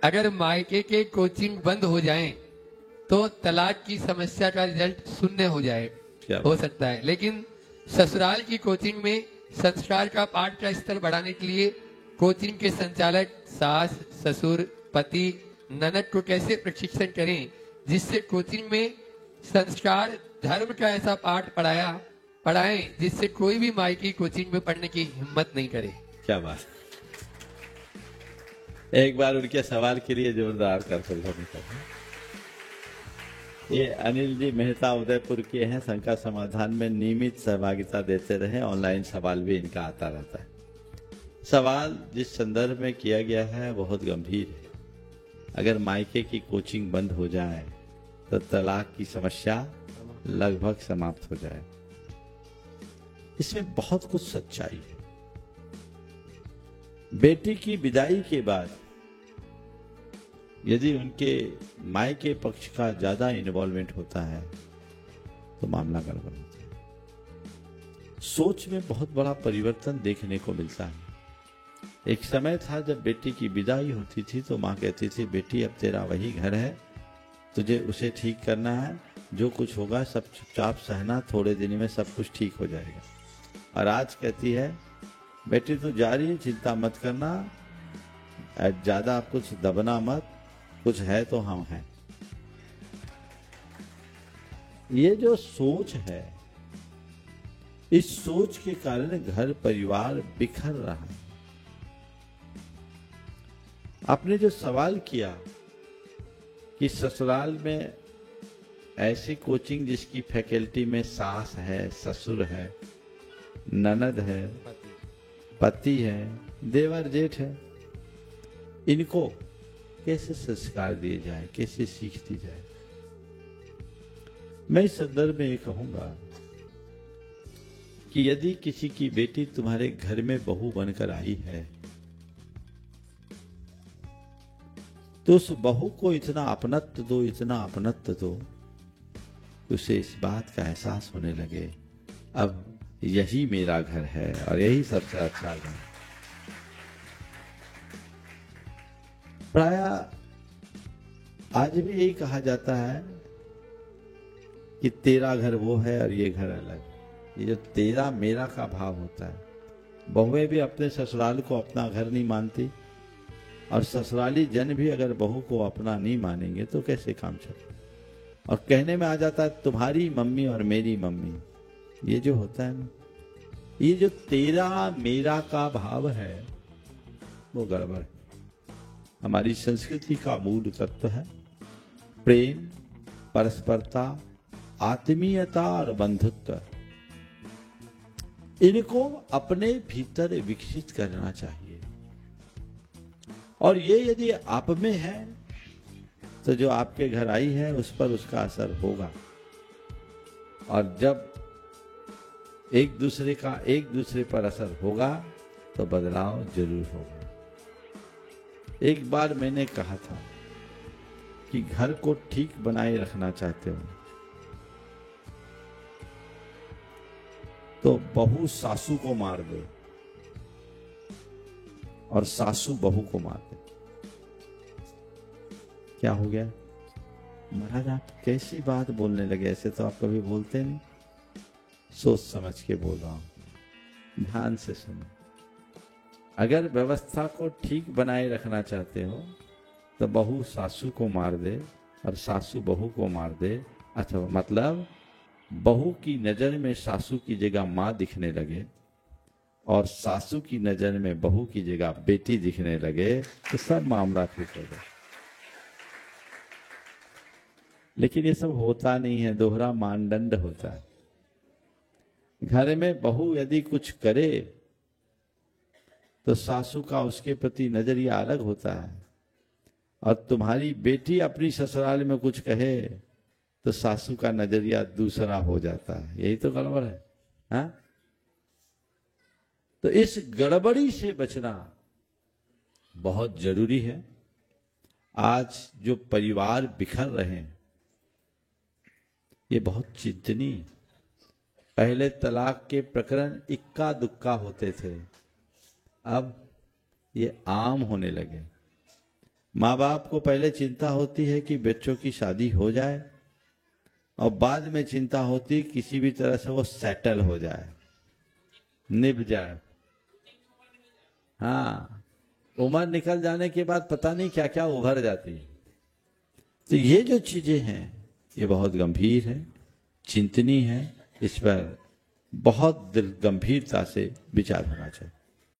अगर मायके के कोचिंग बंद हो जाएं तो तलाक की समस्या का रिजल्ट शून्य हो जाए, हो सकता है। लेकिन ससुराल की कोचिंग में संस्कार का पाठ का स्तर बढ़ाने के लिए कोचिंग के संचालक सास, ससुर, पति, ननद को कैसे प्रशिक्षण करें जिससे कोचिंग में संस्कार धर्म का ऐसा पाठ पढ़ाएं जिससे कोई भी मायके कोचिंग में पढ़ने की हिम्मत नहीं करे। क्या बात। एक बार उनके सवाल के लिए जोरदार कर ये अनिल जी मेहता उदयपुर के हैं। शंका समाधान में नियमित सहभागिता देते रहे। ऑनलाइन सवाल भी इनका आता रहता है। सवाल जिस संदर्भ में किया गया है बहुत गंभीर है। अगर मायके की कोचिंग बंद हो जाए तो तलाक की समस्या लगभग समाप्त हो जाए। इसमें बहुत कुछ सच्चाई है। बेटी की विदाई के बाद यदि उनके मायके पक्ष का ज्यादा इन्वॉल्वमेंट होता है तो मामला गड़बड़ होता है। सोच में बहुत बड़ा परिवर्तन देखने को मिलता है। एक समय था जब बेटी की विदाई होती थी तो माँ कहती थी बेटी अब तेरा वही घर है, तुझे उसे ठीक करना है, जो कुछ होगा सब चुपचाप सहना, थोड़े दिन में सब कुछ ठीक हो जाएगा। और आज कहती है बेटी तू जा रही है, चिंता मत करना, ज्यादा कुछ दबना मत, कुछ है तो हम हैं। ये जो सोच है, इस सोच के कारण घर परिवार बिखर रहा है। आपने जो सवाल किया कि ससुराल में ऐसी कोचिंग जिसकी फैकल्टी में सास है, ससुर है, ननद है, पति है, देवर जेठ है, इनको कैसे संस्कार दिए जाए, कैसे सीख दी जाए। मैं इस संदर्भ में ये कहूंगा कि यदि किसी की बेटी तुम्हारे घर में बहू बनकर आई है तो उस बहू को इतना अपनत्व दो, इतना अपनत्व दो कि उसे इस बात का एहसास होने लगे अब यही मेरा घर है और यही सबसे अच्छा घर। प्राय आज भी यही कहा जाता है कि तेरा घर वो है और ये घर अलग। ये जो तेरा मेरा का भाव होता है, बहुएं भी अपने ससुराल को अपना घर नहीं मानती और ससुराली जन भी अगर बहू को अपना नहीं मानेंगे तो कैसे काम चले। और कहने में आ जाता है तुम्हारी मम्मी और मेरी मम्मी। ये जो होता है ना, ये जो तेरा मेरा का भाव है वो गड़बड़ है। हमारी संस्कृति का मूल तत्व है प्रेम, परस्परता, आत्मीयता और बंधुत्व। इनको अपने भीतर विकसित करना चाहिए और ये यदि आप में है तो जो आपके घर आई है उस पर उसका असर होगा। और जब एक दूसरे पर असर होगा तो बदलाव जरूर होगा। एक बार मैंने कहा था कि घर को ठीक बनाए रखना चाहते हो तो बहू सासू को मार दे और सासू बहू को मार दे। क्या हो गया? महाराज आप कैसी बात बोलने लगे, ऐसे तो आप कभी बोलते नहीं। सोच समझ के बोल रहा हूं, ध्यान से सुनो। अगर व्यवस्था को ठीक बनाए रखना चाहते हो तो बहू सासू को मार दे और सासू बहू को मार दे, अथवा मतलब बहू की नजर में सासू की जगह माँ दिखने लगे और सासू की नजर में बहू की जगह बेटी दिखने लगे तो सब मामला ठीक हो जाए। लेकिन ये सब होता नहीं है, दोहरा मानदंड होता है। घर में बहू यदि कुछ करे तो सासू का उसके प्रति नजरिया अलग होता है और तुम्हारी बेटी अपनी ससुराल में कुछ कहे तो सासू का नजरिया दूसरा हो जाता है। यही तो गड़बड़ है, हाँ? तो इस गड़बड़ी से बचना बहुत जरूरी है। आज जो परिवार बिखर रहे हैं ये बहुत चिंतनीय। पहले तलाक के प्रकरण इक्का दुक्का होते थे, अब ये आम होने लगे। माँ बाप को पहले चिंता होती है कि बच्चों की शादी हो जाए, और बाद में चिंता होती है किसी भी तरह से वो सेटल हो जाए, निभ जाए। हाँ, उम्र निकल जाने के बाद पता नहीं क्या क्या उभर जाती है। तो ये जो चीजें हैं ये बहुत गंभीर है, चिंतनीय है, इस पर बहुत गंभीरता से विचार होना चाहिए।